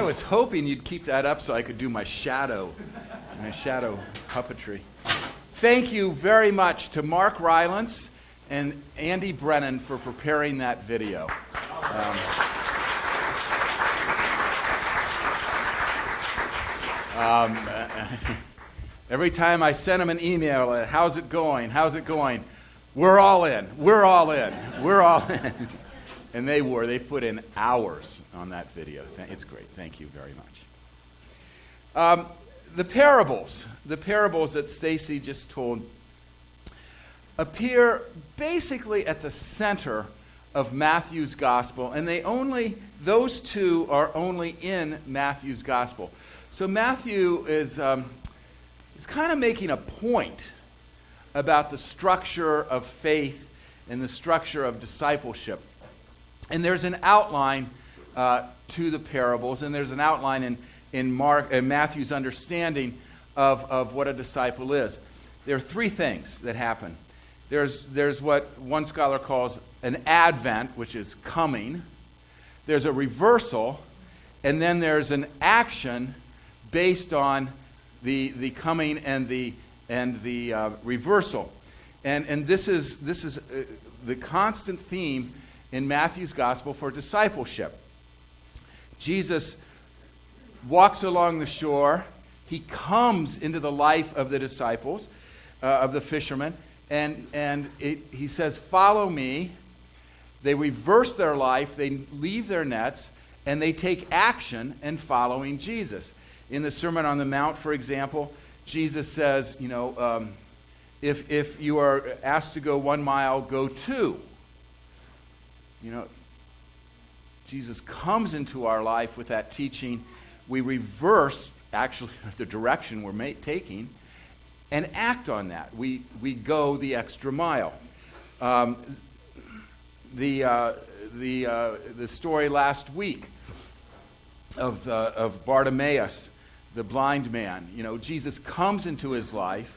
was hoping you'd keep that up so I could do my shadow puppetry. Thank you very much to Mark Rylance and Andy Brennan for preparing that video. Every time I send them an email, how's it going? How's it going? We're all in. We're all in. We're all in. And they were. They put in hours on that video. It's great. Thank you very much. The parables that Stacy just told appear basically at the center of Matthew's gospel, and those two are only in Matthew's gospel. So Matthew is kind of making a point about the structure of faith and the structure of discipleship. And there's an outline to the parables, and there's an outline in Matthew's understanding of what a disciple is. There are three things that happen. There's what one scholar calls an advent, which is coming. There's a reversal, and then there's an action based on the coming and the reversal. And this is the constant theme in Matthew's gospel for discipleship. Jesus walks along the shore. He comes into the life of the disciples, of the fishermen, and he says, "Follow me." They reverse their life, they leave their nets, and they take action in following Jesus. In the Sermon on the Mount, for example, Jesus says, if you are asked to go 1 mile, go 2. Jesus comes into our life with that teaching. We reverse, actually, the direction we're taking and act on that. We go the extra mile. The story last week of Bartimaeus, the blind man. Jesus comes into his life.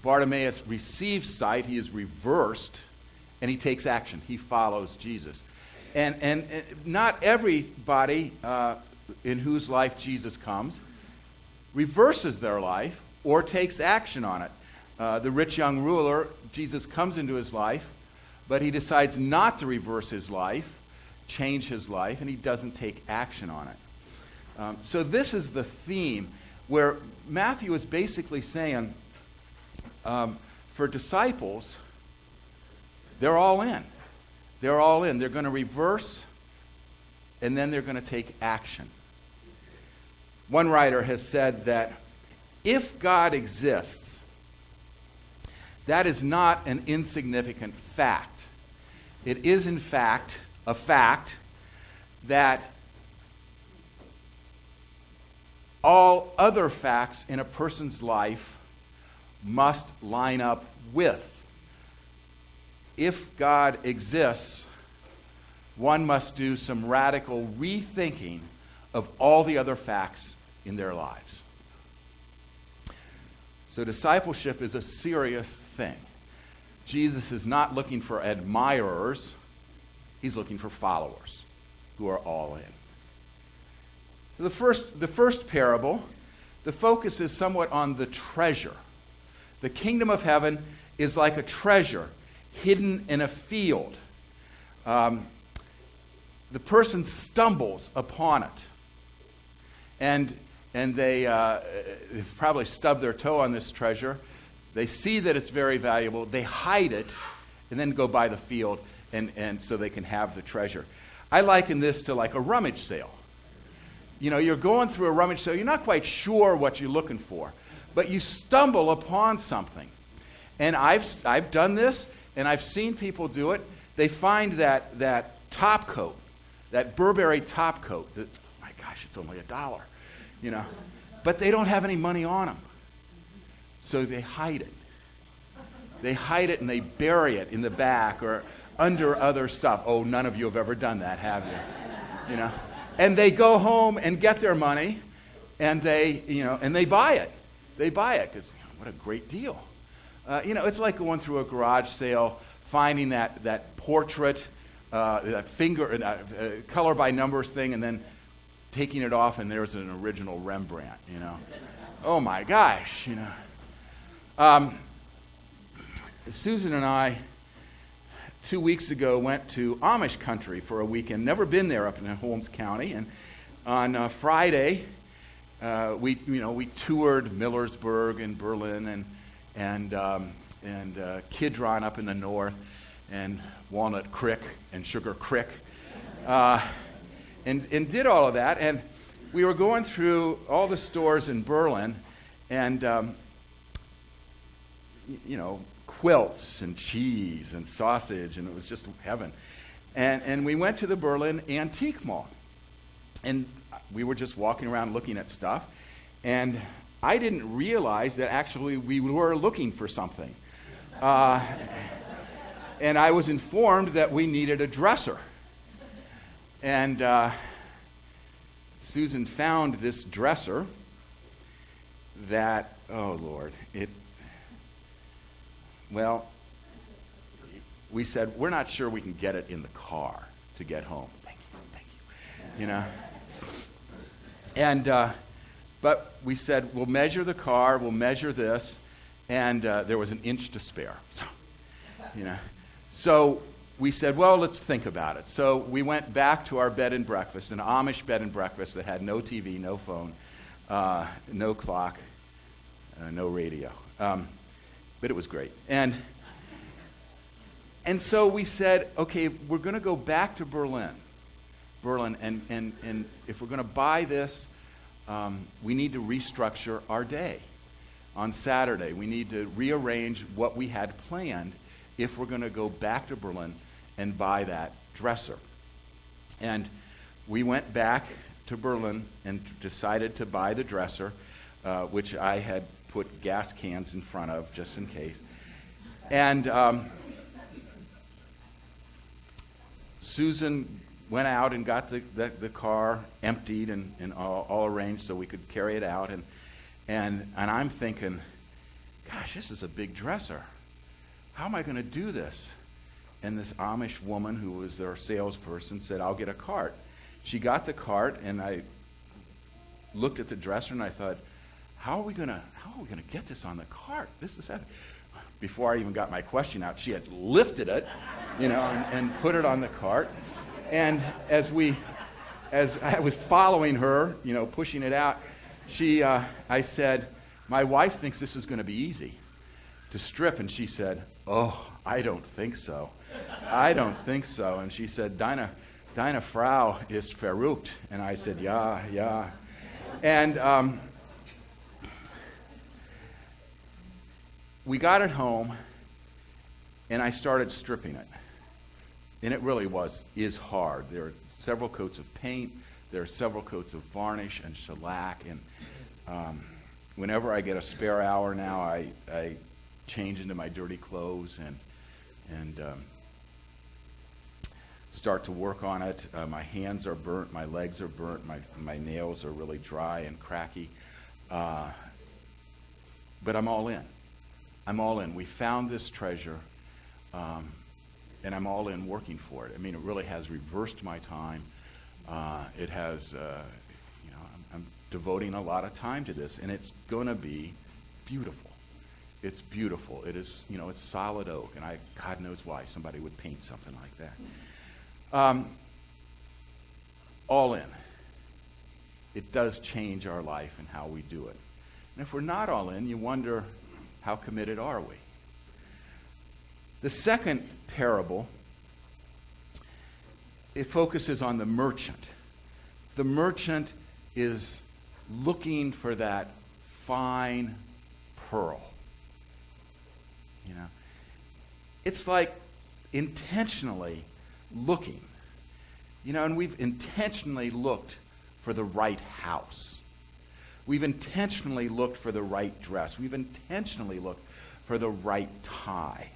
Bartimaeus receives sight. He is reversed, and he takes action. He follows Jesus. And not everybody in whose life Jesus comes reverses their life or takes action on it. The rich young ruler, Jesus comes into his life, but he decides not to reverse his life, change his life, and he doesn't take action on it. So this is the theme where Matthew is basically saying, for disciples, they're all in. They're all in. They're going to reverse, and then they're going to take action. One writer has said that if God exists, that is not an insignificant fact. It is, in fact, a fact that all other facts in a person's life must line up with. If God exists, one must do some radical rethinking of all the other facts in their lives. So discipleship is a serious thing. Jesus is not looking for admirers. He's looking for followers who are all in. So the first parable, the focus is somewhat on the treasure. The kingdom of heaven is like a treasure hidden in a field. The person stumbles upon it, and they probably stub their toe on this treasure. They see that it's very valuable. They hide it, and then go by the field, and so they can have the treasure. I liken this to like a rummage sale. You're going through a rummage sale. You're not quite sure what you're looking for, but you stumble upon something. And I've done this, and I've seen people do it. They find that top coat, that Burberry top coat. That, my gosh, it's only $1, But they don't have any money on them. So they hide it. They hide it and they bury it in the back or under other stuff. Oh, none of you have ever done that, have you? And they go home and get their money, and they buy it. They buy it because what a great deal. It's like going through a garage sale, finding that portrait, that finger, color by numbers thing, and then taking it off, and there's an original Rembrandt, you know. Oh my gosh, you know. Susan and I, 2 weeks ago, went to Amish country for a weekend. Never been there up in Holmes County. And on Friday, we toured Millersburg and Berlin and Kidron up in the north, and Walnut Creek and Sugar Creek, and did all of that. And we were going through all the stores in Berlin, and quilts and cheese and sausage, and it was just heaven. And we went to the Berlin Antique Mall, and we were just walking around looking at stuff, and I didn't realize that actually we were looking for something. And I was informed that we needed a dresser. And Susan found this dresser that, oh Lord, we said, we're not sure we can get it in the car to get home. Thank you, you know. And, but we said, we'll measure the car, we'll measure this, and there was an inch to spare. So we said, well, let's think about it. So we went back to our bed and breakfast, an Amish bed and breakfast that had no TV, no phone, no clock, no radio. But it was great. And so we said, okay, we're going to go back to Berlin, and if we're going to buy this, we need to restructure our day. On Saturday, we need to rearrange what we had planned if we're going to go back to Berlin and buy that dresser. And we went back to Berlin and decided to buy the dresser, which I had put gas cans in front of just in case. And Susan went out and got the car emptied and all arranged so we could carry it out. And I'm thinking, gosh, this is a big dresser. How am I going to do this? And this Amish woman who was their salesperson said, I'll get a cart. She got the cart, and I looked at the dresser and I thought, how are we going to get this on the cart? This is heavy. Before I even got my question out, she had lifted it, and put it on the cart. And as I was following her, pushing it out, I said, my wife thinks this is going to be easy to strip. And she said, oh, I don't think so. I don't think so. And she said, Deine Frau ist verrückt. And I said, yeah. And we got it home, and I started stripping it. And it really is hard. There are several coats of paint. There are several coats of varnish and shellac. And whenever I get a spare hour now, I change into my dirty clothes and start to work on it. My hands are burnt. My legs are burnt. My nails are really dry and cracky. But I'm all in. I'm all in. We found this treasure, and I'm all in working for it. I mean, it really has reversed my time. It has, I'm devoting a lot of time to this, and it's going to be beautiful. It's beautiful. It is, it's solid oak, and God knows why somebody would paint something like that. All in. It does change our life and how we do it. And if we're not all in, you wonder, how committed are we? The second parable, it focuses on the merchant. The merchant is looking for that fine pearl. It's like intentionally looking. And we've intentionally looked for the right house. We've intentionally looked for the right dress. We've intentionally looked for the right tie.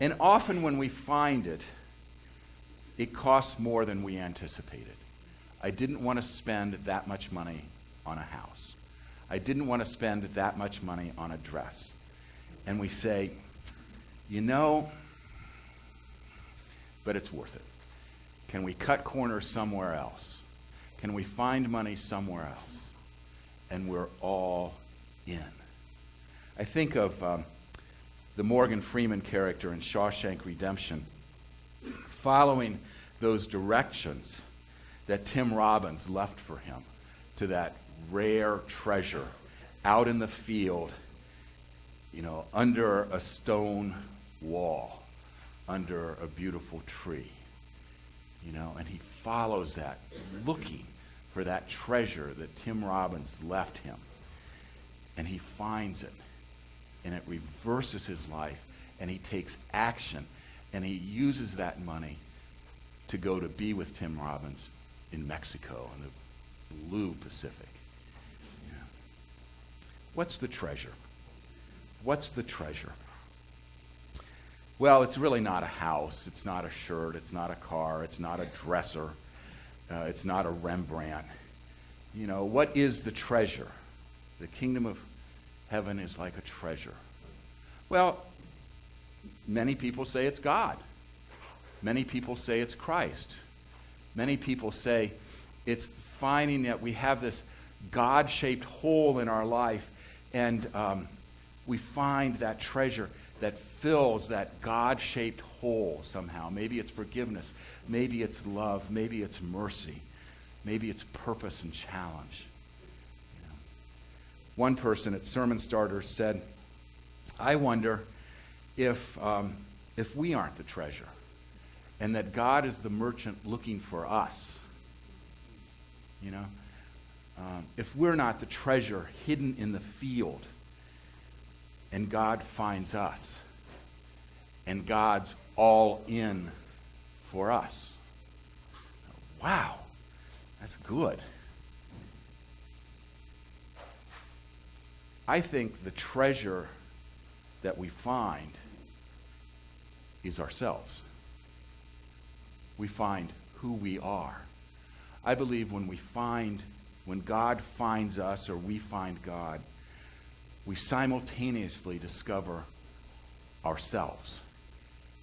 And often when we find it, it costs more than we anticipated. I didn't want to spend that much money on a house. I didn't want to spend that much money on a dress. And we say, but it's worth it. Can we cut corners somewhere else? can we find money somewhere else? And we're all in. I think of the Morgan Freeman character in Shawshank Redemption following those directions that Tim Robbins left for him to that rare treasure out in the field, under a stone wall, under a beautiful tree. And he follows that, looking for that treasure that Tim Robbins left him. And he finds it. And it reverses his life. And he takes action. And he uses that money to go to be with Tim Robbins in Mexico, in the blue Pacific. What's the treasure? What's the treasure? Well, it's really not a house. It's not a shirt. It's not a car. It's not a dresser. It's not a Rembrandt. What is the treasure? The kingdom of heaven is like a treasure. Well, many people say it's God. Many people say it's Christ. Many people say it's finding that we have this God-shaped hole in our life, and we find that treasure that fills that God-shaped hole somehow. Maybe it's forgiveness. Maybe it's love. Maybe it's mercy. Maybe it's purpose and challenge. One person at Sermon Starters said, I wonder if we aren't the treasure, and that God is the merchant looking for us. If we're not the treasure hidden in the field, and God finds us, and God's all in for us. Wow, that's good. I think the treasure that we find is ourselves. We find who we are. I believe when God finds us, or we find God, we simultaneously discover ourselves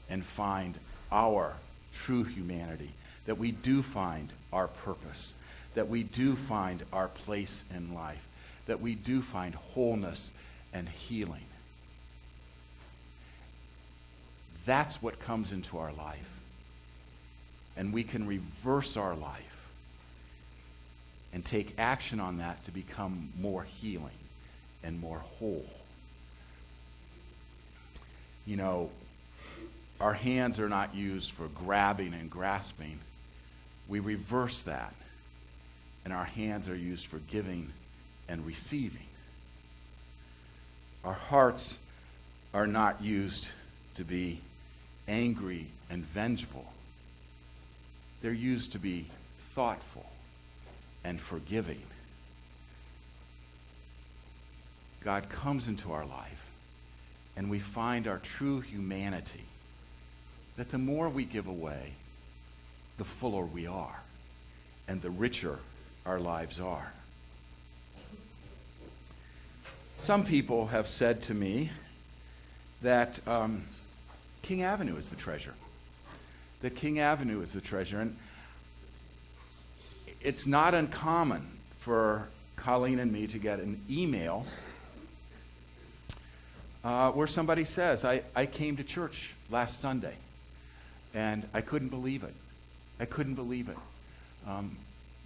and find our true humanity, that we do find our purpose, that we do find our place in life, that we do find wholeness and healing. That's what comes into our life. And we can reverse our life and take action on that to become more healing and more whole. Our hands are not used for grabbing and grasping. We reverse that, and our hands are used for giving and receiving. Our hearts are not used to be angry and vengeful. They're used to be thoughtful and forgiving. God comes into our life, and we find our true humanity, that the more we give away, the fuller we are, and the richer our lives are. Some people have said to me that King Avenue is the treasure. That King Avenue is the treasure. And it's not uncommon for Colleen and me to get an email where somebody says, I came to church last Sunday, and I couldn't believe it. I couldn't believe it.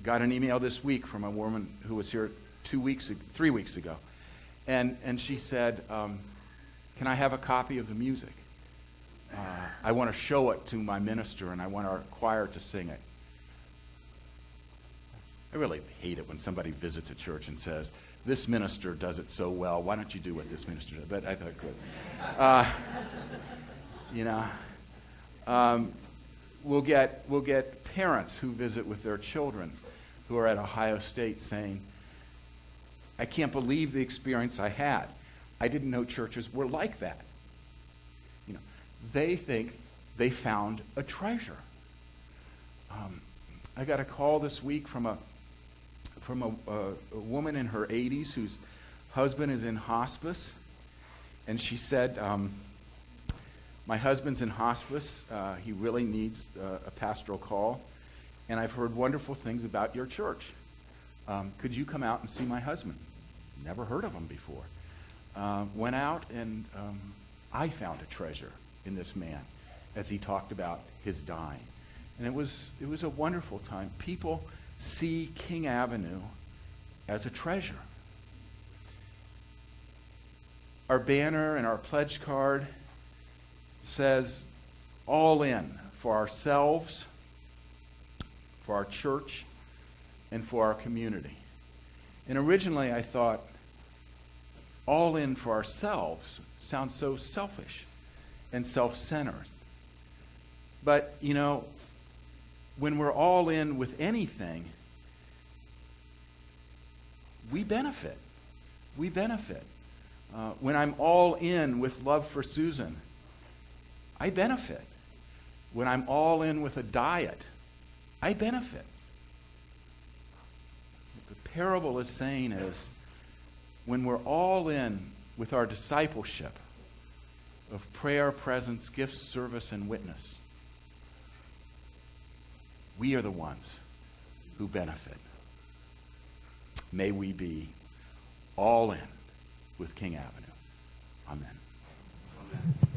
Got an email this week from a woman who was here 3 weeks ago. And she said, can I have a copy of the music? I want to show it to my minister, and I want our choir to sing it. I really hate it when somebody visits a church and says, this minister does it so well, why don't you do what this minister does? But I thought good. We'll get parents who visit with their children who are at Ohio State saying, I can't believe the experience I had. I didn't know churches were like that. They think they found a treasure. I got a call this week from a woman in her 80s whose husband is in hospice, and she said, my husband's in hospice. He really needs a pastoral call, and I've heard wonderful things about your church. Could you come out and see my husband? Never heard of him before. Went out, and I found a treasure in this man as he talked about his dying. And it was a wonderful time. People see King Avenue as a treasure. Our banner and our pledge card says, all in for ourselves, for our church, and for our community. And originally I thought, all in for ourselves sounds so selfish and self-centered. But, when we're all in with anything, we benefit. We benefit. When I'm all in with love for Susan, I benefit. When I'm all in with a diet, I benefit. What the parable is saying is, when we're all in with our discipleship of prayer, presence, gifts, service, and witness, we are the ones who benefit. May we be all in with King Avenue. Amen. Amen.